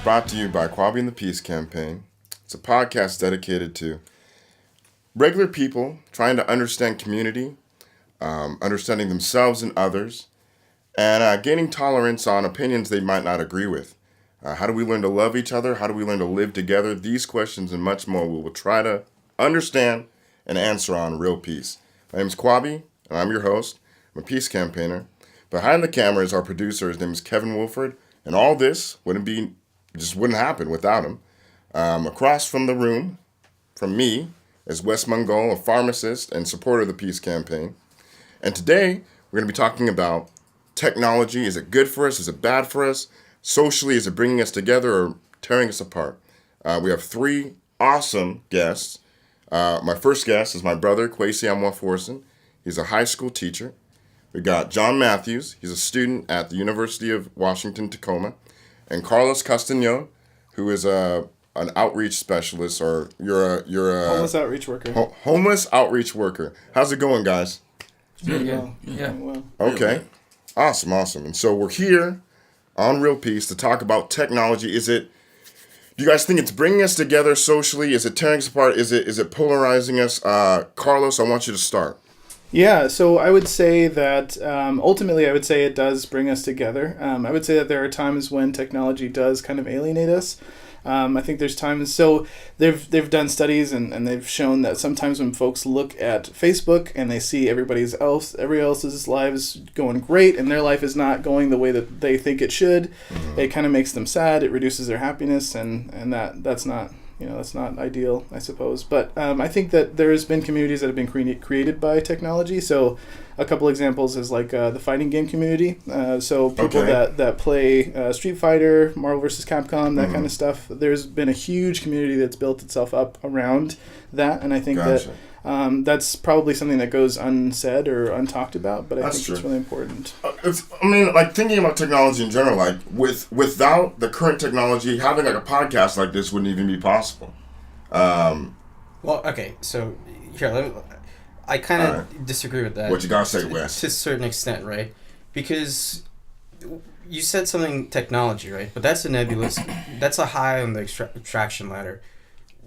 brought to you by Kwabi and the Peace Campaign. It's a podcast dedicated to regular people trying to understand community, understanding themselves and others, and gaining tolerance on opinions they might not agree with. How do we learn to love each other? How do we learn to live together? These questions and much more we will try to understand and answer on Real Peace. My name is Kwabi, and I'm your host. I'm a peace campaigner. Behind the camera is our producer. His name is Kevin Wolford, and all this wouldn't happen without him. Across from the room, from me, is Wes Mongol, a pharmacist and supporter of the Peace Campaign. And today, we're going to be talking about technology. Is it good for us? Is it bad for us? Socially, is it bringing us together or tearing us apart? We have three awesome guests. My first guest is my brother, Kwesi Amwaforson. He's a high school teacher. We got John Matthews. He's a student at the University of Washington, Tacoma. And Carlos Castañon, who is an outreach specialist, or you're a homeless outreach worker. Homeless outreach worker. How's it going, guys? Pretty Yeah. well. Yeah. Well. Okay. Awesome. And so we're here on Real Peace to talk about technology. Do you guys think it's bringing us together socially? Is it tearing us apart? Is it polarizing us? Carlos, I want you to start. Yeah, so I would say that ultimately I would say it does bring us together. I would say that there are times when technology does kind of alienate us. I think there's times, so they've done studies and they've shown that sometimes when folks look at Facebook and they see everybody else's lives going great and their life is not going the way that they think it should, it kind of makes them sad. It reduces their happiness, and that's not ideal, I suppose. But I think that there's been communities that have been created by technology. So a couple examples is like the fighting game community. So people that play Street Fighter, Marvel vs. Capcom, that kind of stuff. There's been a huge community that's built itself up around that. And I think that that's probably something that goes unsaid or untalked about, but I think it's really important. Thinking about technology in general, like without the current technology, having like a podcast like this wouldn't even be possible. Well, okay, so here, I kind of disagree with that. What you gotta say, Wes? To a certain extent, right? Because you said something technology, right? But that's a nebulous, that's a high on the abstraction ladder.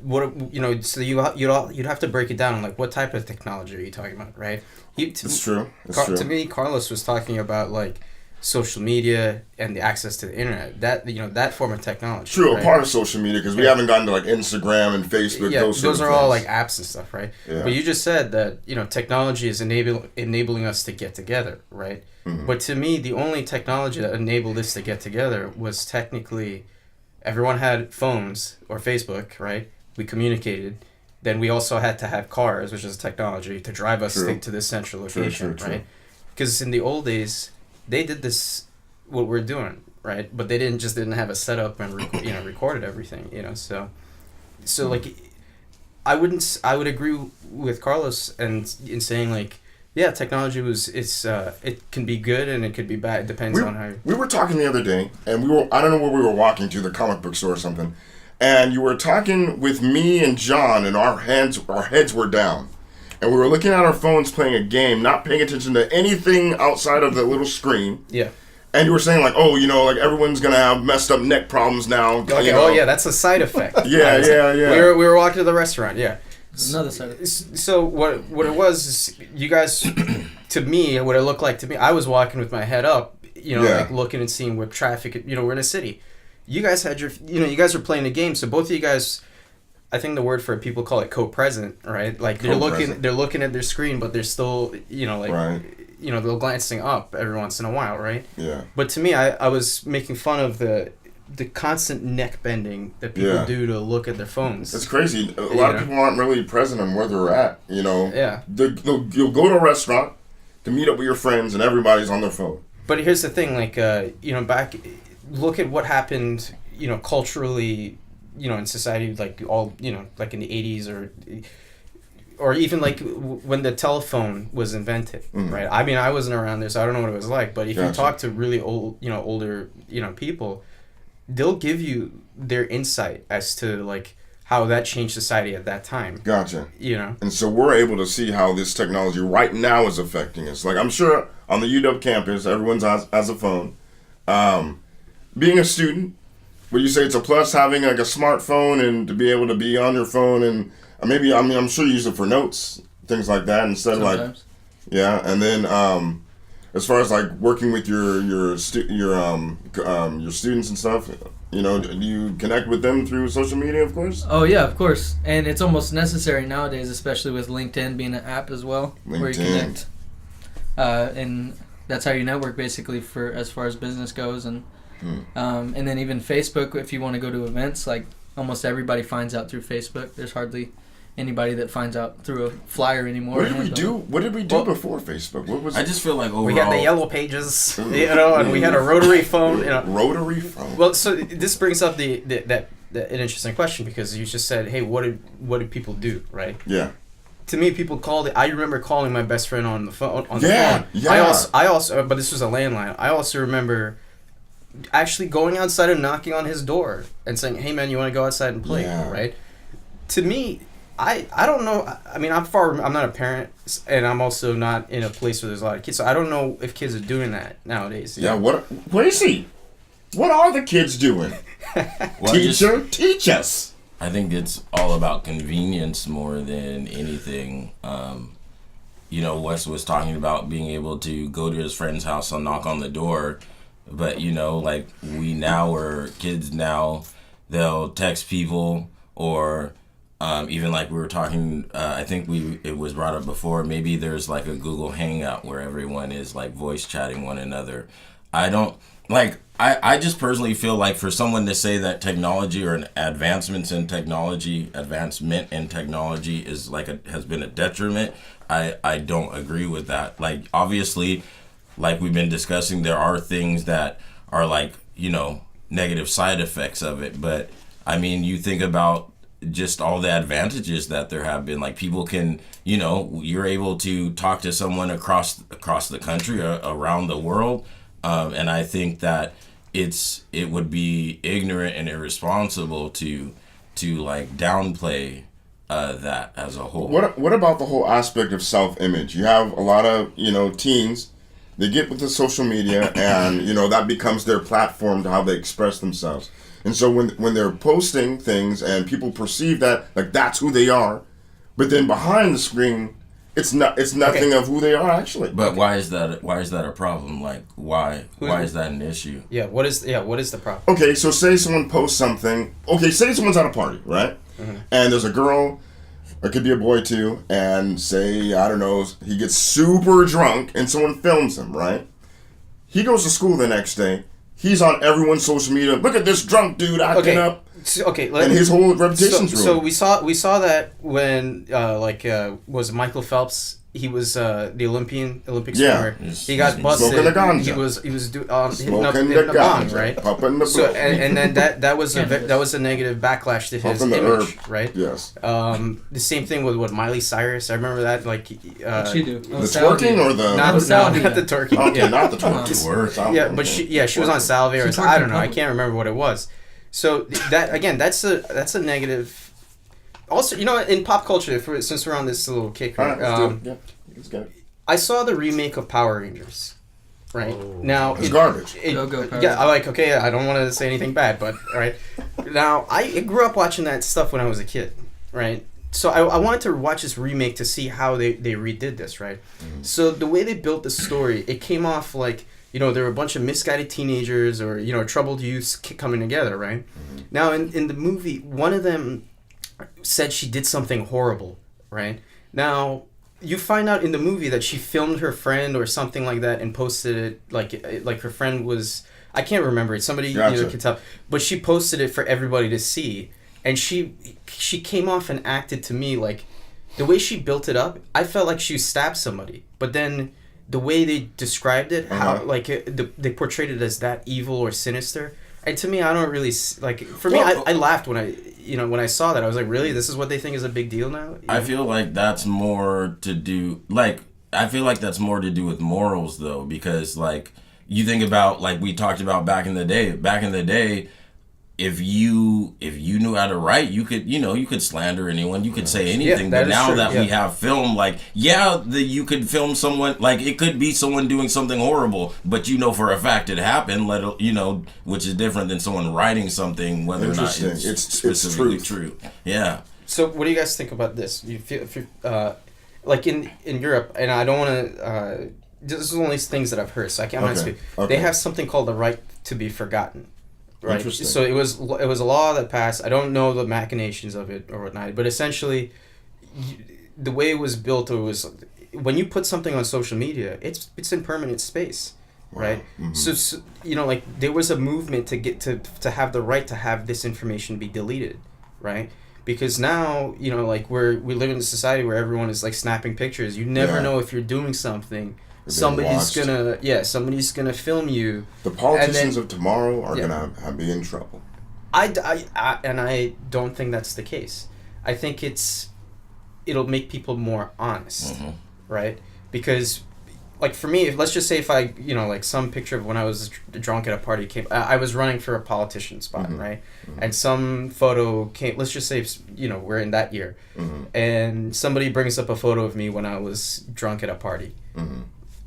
So you'd have to break it down on like what type of technology are you talking about, right? It's true. To me, Carlos was talking about like social media and the access to the internet. That form of technology. True, right? a part of social media because we haven't gotten to like Instagram and Facebook. Yeah, those are all like apps and stuff, right? Yeah. But you just said that technology is enabling us to get together, right? Mm-hmm. But to me, the only technology that enabled us to get together was technically everyone had phones or Facebook, right? We communicated. Then we also had to have cars, which is technology, to drive us to this central location, right? Because in the old days, they did this, what we're doing, right? But they didn't have a setup and recorded everything, So like, I would agree with Carlos in saying like, yeah, technology it can be good and it could be bad. It depends on how. We were talking the other day, and I don't know where we were walking to, the comic book store or something. And you were talking with me and John, and our heads were down. And we were looking at our phones playing a game, not paying attention to anything outside of the little screen. Yeah. And you were saying like, everyone's going to have messed up neck problems now. Okay, oh yeah, that's a side effect. Yeah. We were walking to the restaurant, yeah. Another side effect. So what it was is you guys, to me, what it looked like to me, I was walking with my head up, like looking and seeing what traffic, we're in a city. You guys had you guys were playing a game, so both of you guys, I think the word for it, people call it co-present, right? Like they're looking at their screen, but they're still, they're glancing up every once in a while, right? Yeah. But to me, I was making fun of the constant neck bending that people do to look at their phones. It's crazy. A lot of people aren't really present on where they're at, Yeah. You'll go to a restaurant to meet up with your friends, and everybody's on their phone. But here's the thing, like, look at what happened, culturally, in society, like all, like in the 80s or even like when the telephone was invented, right? I mean, I wasn't around there, so I don't know what it was like. But if you talk to really old, older, people, they'll give you their insight as to like how that changed society at that time. Gotcha. And so we're able to see how this technology right now is affecting us. Like I'm sure on the UW campus, everyone's has a phone. Being a student, would you say it's a plus having like a smartphone and to be able to be on your phone and maybe I'm sure you use it for notes, things like that instead of like yeah, and then as far as like working with your students and stuff, you know, do you connect with them through social media, of course? Oh yeah, of course, and it's almost necessary nowadays, especially with LinkedIn being an app as well, where you connect, and that's how you network basically for as far as business goes, and then even Facebook, if you want to go to events, like almost everybody finds out through Facebook. There's hardly anybody that finds out through a flyer anymore. What did we do before Facebook? What was I just feel like overall we had the yellow pages, you know, and we had a rotary phone. You know. Rotary phone. Well, so this brings up an interesting question, because you just said, hey, what did people do, right? Yeah. To me, people called it. I remember calling my best friend on the phone. Yeah. I also, but this was a landline. I also remember actually going outside and knocking on his door and saying, "Hey, man, you want to go outside and play?" Yeah. Right? To me, I don't know. I mean, I'm not a parent, and I'm also not in a place where there's a lot of kids, so I don't know if kids are doing that nowadays. Yeah. Where is he? What are the kids doing? Well, Teacher, teach us. I think it's all about convenience more than anything. You know, Wes was talking about being able to go to his friend's house and knock on the door, but you know, like kids now, they'll text people, or even like we were talking, I think it was brought up before, maybe there's like a Google Hangout where everyone is like voice chatting one another. I just personally feel like for someone to say that technology or an advancement in technology is has been a detriment, I don't agree with that. Like, obviously, like we've been discussing, there are things that are like, you know, negative side effects of it. But I mean, you think about just all the advantages that there have been. Like, people can, you know, you're able to talk to someone across the country, around the world. And I think that it would be ignorant and irresponsible to like downplay that as a whole. What about the whole aspect of self-image? You have a lot of, you know, teens, they get with the social media, and you know that becomes their platform to how they express themselves. And so when they're posting things and people perceive that like that's who they are, but then behind the screen it's nothing of who they are actually. But why is that a problem? Like, why is that an issue? Yeah, what is the problem? Okay, so say someone posts something. Okay, say someone's at a party, right? Mm-hmm. And there's a girl, or it could be a boy too, and say, I don't know, he gets super drunk and someone films him, right? He goes to school the next day. He's on everyone's social media. Look at this drunk dude acting up. Okay, and his whole reputation's ruined. So we saw that when was Michael Phelps. He was the Olympic swimmer. He got busted. Smoking the ganja. He was hitting up the bong, right? Pumping the so and then that was a negative backlash to his image, right? Yes. The same thing with Miley Cyrus. I remember that, like. What'd she do? The twerking or the not the twerking. Okay, yeah. Not the twerking. Yeah, but she was on Salve, or I don't know. I can't remember what it was. So that again, that's a negative. Also, you know, in pop culture, since we're on this little kick, right, let's get it. I saw the remake of Power Rangers. Right now, it's garbage. Yeah, I don't want to say anything bad, but right now, I grew up watching that stuff when I was a kid, right? So I wanted to watch this remake to see how they redid this, right? Mm-hmm. So the way they built the story, it came off like, you know, there were a bunch of misguided teenagers or, you know, troubled youths coming together, right? Mm-hmm. Now, in the movie, one of them said she did something horrible, right? Now, you find out in the movie that she filmed her friend or something like that and posted it, like her friend was, I can't remember it, somebody can tell, but she posted it for everybody to see, and she came off and acted to me like, the way she built it up, I felt like she stabbed somebody, but then the way they described it, how they portrayed it as that evil or sinister, and to me, I don't really like. For me, I laughed when I saw that. I was like, really, this is what they think is a big deal now. I feel like that's more to do with morals though, because like you think about, like we talked about back in the day. Back in the day, if you knew how to write, you could slander anyone, you could say anything. that but is now true, that we have film, like you could film someone, like it could be someone doing something horrible, but for a fact it happened. Which is different than someone writing something, whether or not it's specifically true. Yeah. So what do you guys think about this? You feel if you like in Europe, and I don't want to. This is only things that I've heard, so I can't speak. Okay. They have something called the right to be forgotten. Right. Interesting. So it was a law that passed. I don't know the machinations of it or whatnot, but essentially, the way it was built, was when you put something on social media, it's in permanent space, right? Mm-hmm. So like there was a movement to get to have the right to have this information be deleted, right? Because now like we live in a society where everyone is like snapping pictures. You never know if you're doing something. Somebody's gonna film you. The politicians of tomorrow are gonna be in trouble. I don't think that's the case. I think it'll make people more honest, right? Because, like for me, let's just say if I like some picture of when I was drunk at a party came, I was running for a politician spot, right? And some photo came. Let's just say we're in that year, and somebody brings up a photo of me when I was drunk at a party.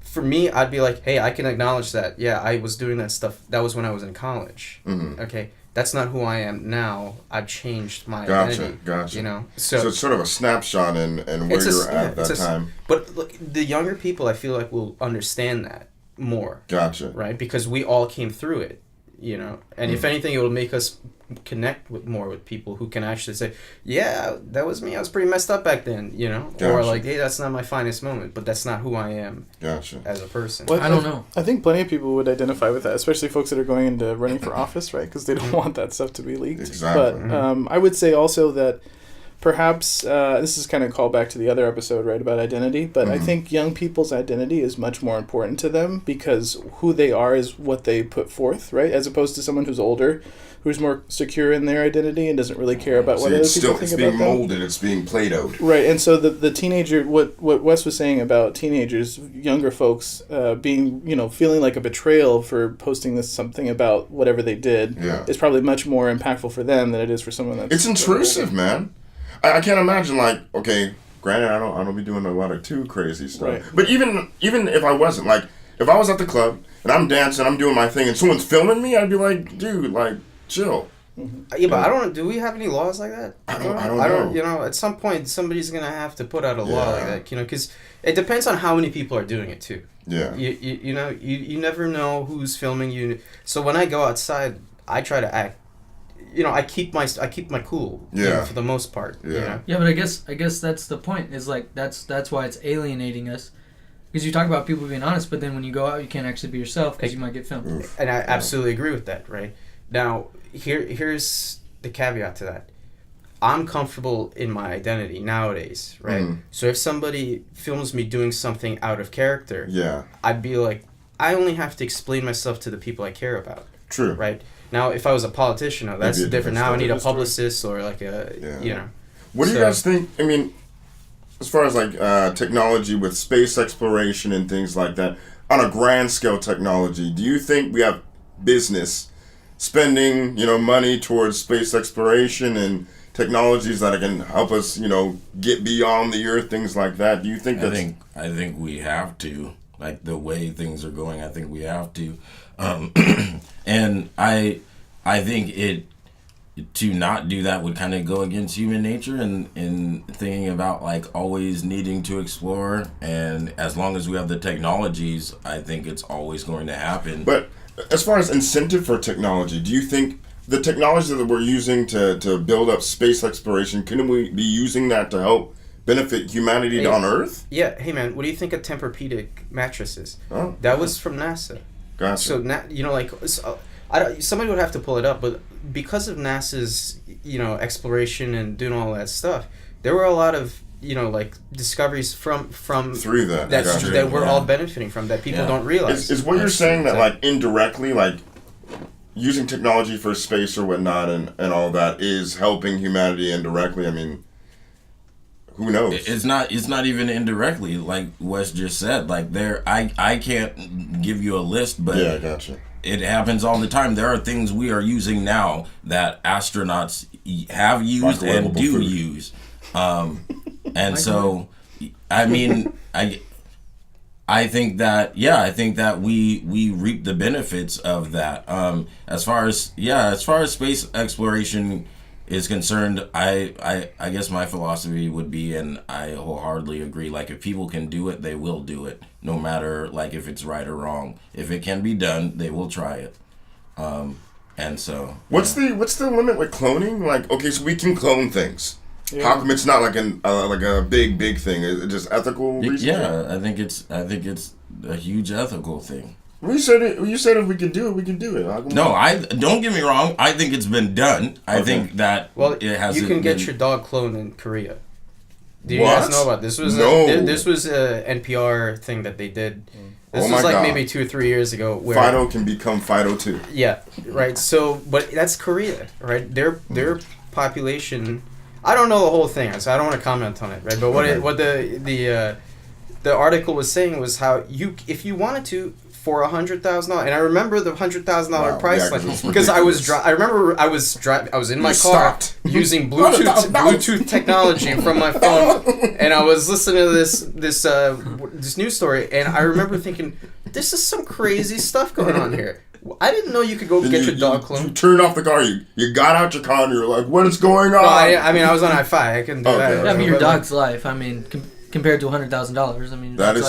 For me, I'd be like, hey, I can acknowledge that. Yeah, I was doing that stuff. That was when I was in college. Okay, that's not who I am now. I've changed my identity. Gotcha. So it's sort of a snapshot in where you're at that time. But look, the younger people, I feel like, will understand that more. Gotcha. Right, because we all came through it. And if anything, it will make us connect more with people who can actually say, yeah, that was me. I was pretty messed up back then, Gotcha. or like, hey, that's not my finest moment, but that's not who I am as a person. Well, I don't know. I think plenty of people would identify with that, especially folks that are going into running for office, right? Because they don't want that stuff to be leaked. Exactly. But I would say also that perhaps this is kind of call back to the other episode, right, about identity. But I think young people's identity is much more important to them because who they are is what they put forth, right? As opposed to someone who's older, who's more secure in their identity and doesn't really care about what other people think about them. It's being molded. It's being Play-Doh'd. Right, and so the teenager, what Wes was saying about teenagers, younger folks, being feeling like a betrayal for posting something about whatever they did, is probably much more impactful for them than it is for someone that's. It's intrusive, man. I can't imagine, like, okay, granted, I don't be doing a lot of too crazy stuff. Right. But even if I wasn't, like, if I was at the club and I'm dancing, I'm doing my thing, and someone's filming me, I'd be like, dude, like, chill. Yeah, but I don't. Do we have any laws like that? I don't know. At some point, somebody's gonna have to put out a law like that. Because it depends on how many people are doing it too. Yeah. You never know who's filming you. So when I go outside, I try to act. I keep my cool. For the most part. Yeah. Yeah, but I guess that's the point. Is like that's why it's alienating us. Because you talk about people being honest, but then when you go out, you can't actually be yourself because you might get filmed. Oof. And I absolutely agree with that. Right now, here's the caveat to that. I'm comfortable in my identity nowadays, right? So if somebody films me doing something out of character, I'd be like, I only have to explain myself to the people I care about. True. Right? Now, if I was a politician, that's different. Now I need a publicist or like a, What do you guys think? I mean, as far as like technology with space exploration and things like that, on a grand scale technology, do you think we have business spending, money towards space exploration and technologies that can help us, get beyond the Earth, things like that? Do you think that's... I think we have to. Like, the way things are going, I think we have to. And I think to not do that would kind of go against human nature and thinking about, like, always needing to explore. And as long as we have the technologies, I think it's always going to happen. But as far as incentive for technology, do you think the technology that we're using to build up space exploration, can we be using that to help benefit humanity on Earth? Yeah. Hey, man, what do you think a Tempur-Pedic mattress is? Oh, that was from NASA. Gotcha. So, somebody would have to pull it up, but because of NASA's, exploration and doing all that stuff, there were a lot of, discoveries from through that. That we're all benefiting from that people don't realize. Is what you're saying that, like, indirectly, like, using technology for space or whatnot and all that is helping humanity indirectly? I mean, who knows? It's not even indirectly, like Wes just said. Like, I can't give you a list, but yeah, gotcha. it happens all the time. There are things we are using now that astronauts have used and do food. use. And so, I mean, I think that we reap the benefits of that. As far as space exploration is concerned, I guess my philosophy would be, and I wholeheartedly agree, like if people can do it, they will do it, no matter like if it's right or wrong. If it can be done, they will try it. And so what's the limit with cloning? Like, okay, so we can clone things. Yeah. How come it's not like a big thing? Is it just ethical reasons? Yeah, I think it's a huge ethical thing. You said if we can do it, we can do it. No, don't get me wrong. I think it's been done. I think that it has. You can get your dog cloned in Korea. Do you what? guys know about this? This was a NPR thing that they did. This was like maybe 2 or 3 years ago. Where Fido can become Fido too. Yeah, right. So, but that's Korea, right? Their population. I don't know the whole thing, so I don't want to comment on it, right? But what the article was saying was how if you wanted to for $100,000, and I remember the $100,000 price because I was in my car using Bluetooth technology from my phone, and I was listening to this news story, and I remember thinking, this is some crazy stuff going on here. I didn't know you could go get your dog cloned. You turned off the car. You got out your car and you were like, "What is going on?" No, I mean, I was on I-5. I couldn't do that. I mean, your dog's life. I mean, compared to $100,000, I mean, that is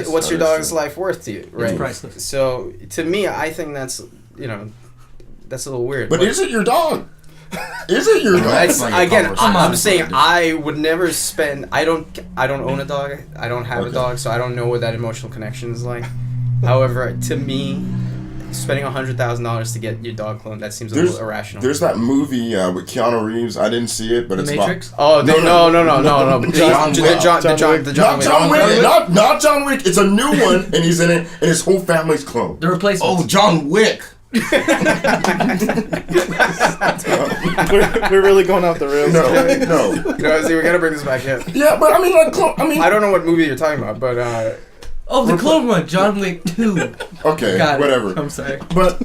what's your dog's life worth to you? Right. It's priceless. So to me, I think that's that's a little weird. But is it your dog? Is it your dog? Again, I'm saying I would never spend. I don't own a dog. I don't have a dog, so I don't know what that emotional connection is like. However, to me, spending $100,000 to get your dog cloned, that seems a little irrational. There's that movie with Keanu Reeves. I didn't see it, but The it's Matrix? about... No. John Wick. Not John Wick. It's a new one, and he's in it, and his whole family's cloned. The replacement. Oh, John Wick. We're really going off the rails. No. See, we gotta bring this back in. Yeah, but I mean, I don't know what movie you're talking about, but the clone one, John Wick 2. Okay, whatever. I'm sorry, but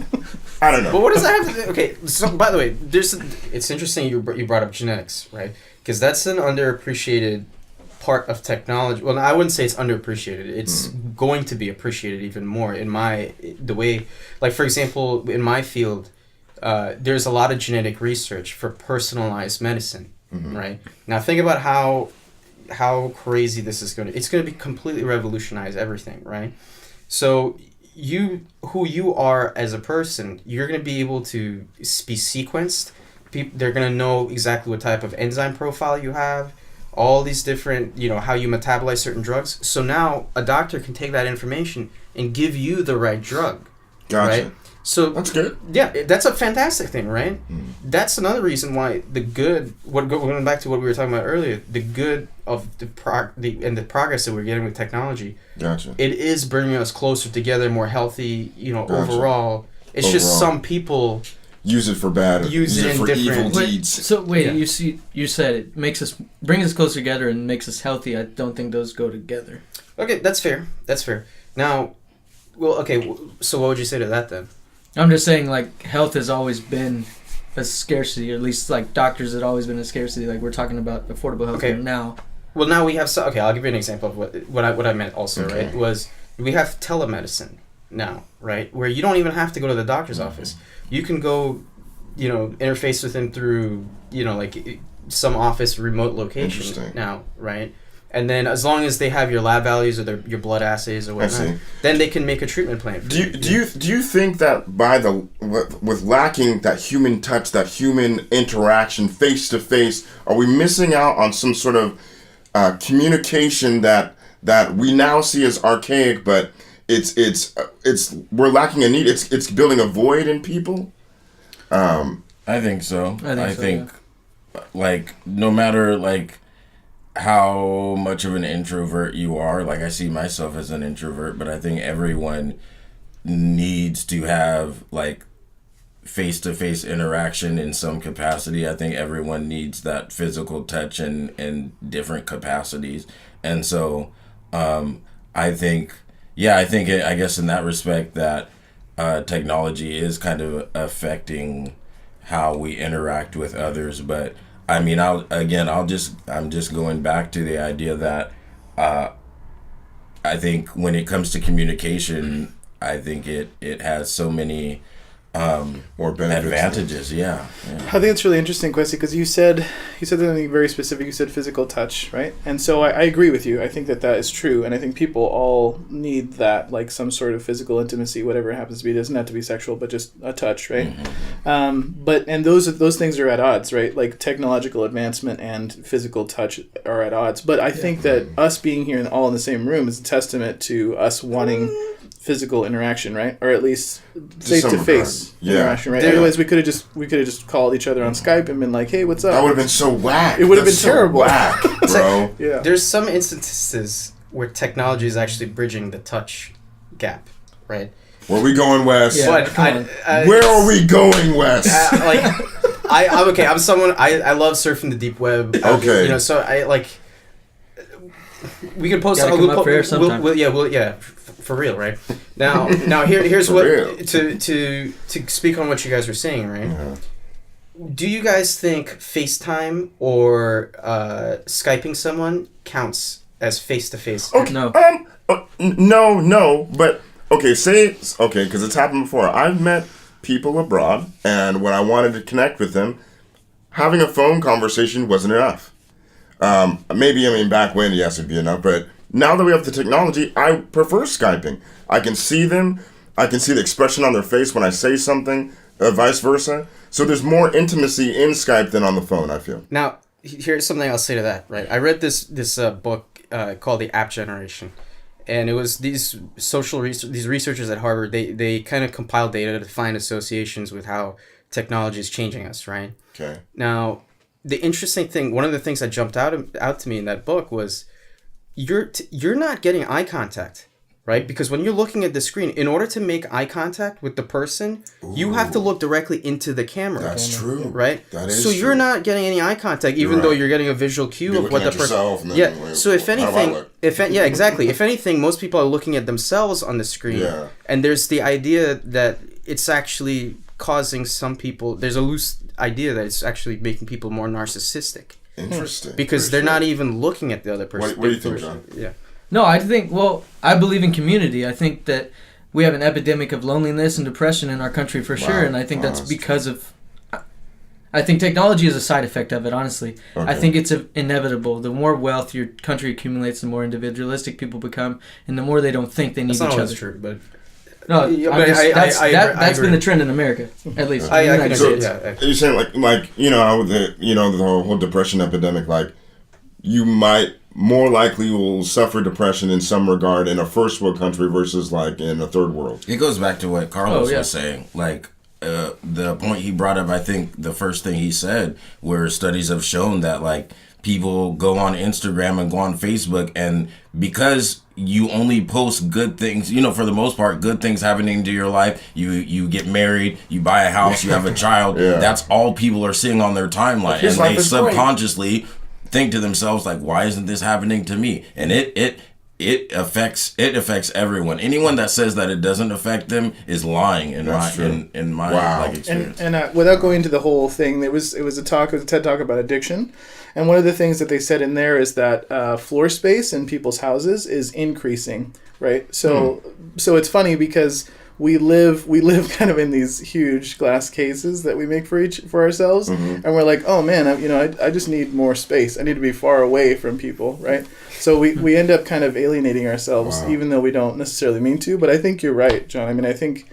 I don't know. But what does that have to do? Okay, so by the way, it's interesting you brought up genetics, right? Because that's an underappreciated part of technology. Well, I wouldn't say it's underappreciated. It's going to be appreciated even more the way, like for example, in my field, there's a lot of genetic research for personalized medicine, right? Now think about how crazy this is it's going to be completely revolutionize everything, right? So who you are as a person, you're going to be able to be sequenced. They're going to know exactly what type of enzyme profile you have, all these different, how you metabolize certain drugs. So now a doctor can take that information and give you the right drug. Gotcha. Right? So that's good. Yeah, that's a fantastic thing, right? That's another reason why going back to what we were talking about earlier, the good of the progress that we're getting with technology. Gotcha. It is bringing us closer together, more healthy, overall. It's just some people use it for bad, use it for evil deeds. So wait, you said it brings us closer together and makes us healthy. I don't think those go together. Okay, that's fair. Now, so what would you say to that then? I'm just saying, like, health has always been a scarcity, or at least, like, doctors had always been a scarcity. Like, we're talking about affordable healthcare now. Well, now we have... I'll give you an example of what I meant also, right? Was we have telemedicine now, right? Where you don't even have to go to the doctor's office. You can go, interface with him through, like, some office remote location now, right? And then as long as they have your lab values or your blood assays or whatnot, then they can make a treatment plan. Do you think that with lacking that human touch, that human interaction face to face, are we missing out on some sort of communication that we now see as archaic, but it's we're lacking a need. It's building a void in people. I think so. I think like no matter like how much of an introvert you are, like I see myself as an introvert, but I think everyone needs to have like face-to-face interaction in some capacity. I think everyone needs that physical touch in different capacities. And so I guess in that respect that technology is kind of affecting how we interact with others. But I mean, I'm just going back to the idea that I think when it comes to communication, I think it has so many more benefits. advantages. Yeah. I think it's really interesting, Quessy, because you said something very specific. You said physical touch, right? And so I agree with you. I think that is true, and I think people all need that, like some sort of physical intimacy, whatever it happens to be. It doesn't have to be sexual, but just a touch, right? Mm-hmm. Those things are at odds, right? Like technological advancement and physical touch are at odds. But I think that us being here and all in the same room is a testament to us wanting physical interaction, right? Or at least face-to-face interaction, right? Otherwise, we could have just called each other on Skype and been like, "Hey, what's up?" That would have been so whack. It would have been terrible, whack, bro. Yeah. There's some instances where technology is actually bridging the touch gap, right? Where we going, Wes? Yeah. But Where are we going, Wes? I'm okay. I'm someone I love surfing the deep web. Okay. You know, so I like. We can post. Gotta come up for air sometime. For real, right? Now here's For what real. to speak on what you guys were saying, right? Yeah. Do you guys think FaceTime or Skyping someone counts as face-to-face? Okay. No. No, but okay, because it's happened before. I've met people abroad, and when I wanted to connect with them, having a phone conversation wasn't enough. Back when, yes, it'd be enough, but now that we have the technology, I prefer Skyping. I can see them, I can see the expression on their face when I say something, vice versa. So there's more intimacy in Skype than on the phone, I feel. Now, here's something I'll say to that, right? I read this book called The App Generation, and it was these these researchers at Harvard, they kind of compiled data to find associations with how technology is changing us, right? Okay. Now, the interesting thing, one of the things that jumped out to me in that book was you're not getting eye contact, right? Because when you're looking at the screen, in order to make eye contact with the person, you have to look directly into the camera. That's true. Right? That is so true. You're not getting any eye contact, even though you're getting a visual cue of what the person. Yeah. So if anything, exactly. If anything, most people are looking at themselves on the screen. Yeah. And there's the idea that it's actually causing some people. There's a loose idea that it's actually making people more narcissistic. Interesting. Because they're not even looking at the other person. What do you think, John? Yeah. No, I think, I believe in community. I think that we have an epidemic of loneliness and depression in our country for sure, and I think that's because of... I think technology is a side effect of it, honestly. Okay. I think it's inevitable. The more wealth your country accumulates, the more individualistic people become, and the more they don't think they need each other. That's true, but... No, that's been the trend in America, at least. I can agree. You're saying the whole depression epidemic, like you might more likely will suffer depression in some regard in a first world country versus like in a third world. It goes back to what Carlos was saying, like the point he brought up. I think the first thing he said, where studies have shown that like people go on Instagram and go on Facebook, and because you only post good things, for the most part, good things happening to your life. You get married, you buy a house, you have a child. That's all people are seeing on their timeline, and they subconsciously think to themselves like, "Why isn't this happening to me?" And it affects everyone. Anyone that says that it doesn't affect them is lying in my experience. And without going into the whole thing, it was a TED talk about addiction. And one of the things that they said in there is that floor space in people's houses is increasing, right? So it's funny because we live kind of in these huge glass cases that we make for ourselves, and we're like, oh man, I just need more space. I need to be far away from people, right? So we end up kind of alienating ourselves, even though we don't necessarily mean to. But I think you're right, John. I mean, I think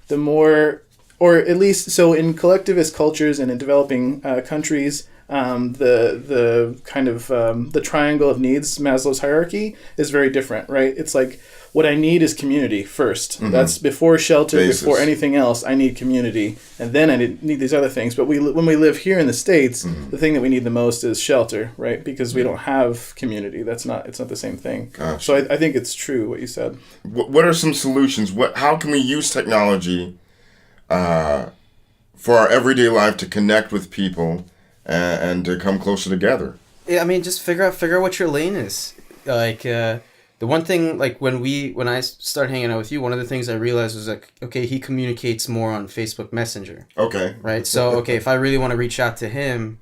the more, or at least so in collectivist cultures and in developing countries. The kind of the triangle of needs, Maslow's hierarchy, is very different, right? It's like what I need is community first. That's before shelter, before anything else. I need community, and then I need these other things. But when we live here in the States, the thing that we need the most is shelter, right? Because we don't have community. It's not the same thing. Gotcha. So I think it's true what you said. What are some solutions? How can we use technology for our everyday life to connect with people? And to come closer together. Yeah, I mean, just figure out what your lane is. Like, the one thing, like when I started hanging out with you, one of the things I realized was like, okay, he communicates more on Facebook Messenger. Okay. Right. So okay, if I really want to reach out to him,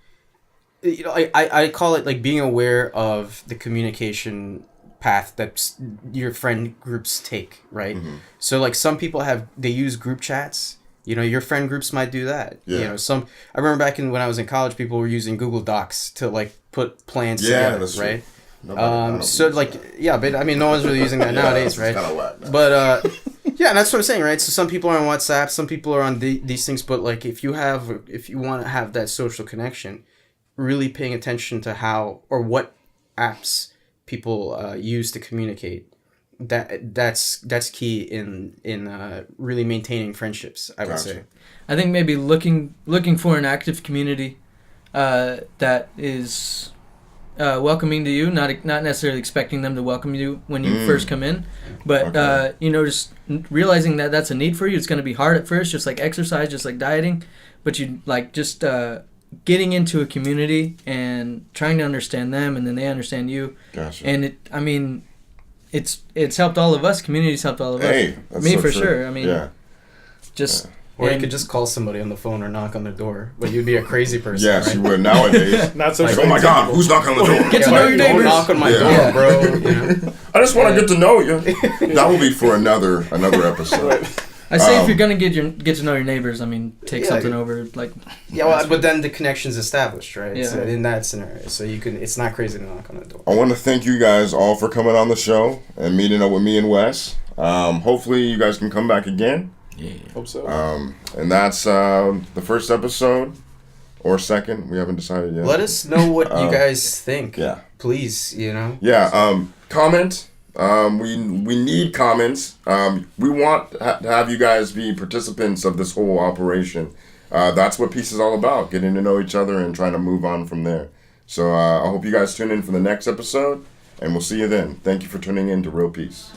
you know, I call it like being aware of the communication path that your friend groups take. Right. Mm-hmm. So like some people they use group chats. You know, your friend groups might do that. Yeah. You know, I remember back when I was in college, people were using Google Docs to like put plans together. That's right. True. So like that. Yeah, but I mean no one's really using that nowadays, right? Kind of whack, but yeah, and that's what I'm saying, right? So some people are on WhatsApp, some people are on these things, but like if you want to have that social connection, really paying attention to how or what apps people use to communicate, that's key in really maintaining friendships, I would say. I think maybe looking for an active community that is welcoming to you, not necessarily expecting them to welcome you when you first come in, but just realizing that that's a need for you. It's going to be hard at first, just like exercise, just like dieting, but you like just getting into a community and trying to understand them, and then they understand you. Gotcha. And it's helped all of us. Community's helped all of us. That's me so for true. Sure. I mean, just. Or you could just call somebody on the phone or knock on their door, but you'd be a crazy person. Yes, right? you would nowadays. Not so. Like, oh my God, who's knocking on the door? Get to know your neighbors. Don't knock on my door, bro. You know? I just want to get to know you. That will be for another episode. I say if you're gonna get to know your neighbors, I mean, take something over, like. Yeah, well, but then the connection's established, right? Yeah. So in that scenario, so you can. It's not crazy to knock on the door. I want to thank you guys all for coming on the show and meeting up with me and Wes. Hopefully, you guys can come back again. Yeah. Hope so. And that's the first episode or second. We haven't decided yet. Let us know what you guys think. Yeah. Please, you know. Yeah. Comment. We need comments. We want to have you guys be participants of this whole operation. That's what Peace is all about, getting to know each other and trying to move on from there. So I hope you guys tune in for the next episode, and we'll see you then. Thank you for tuning in to Real Peace.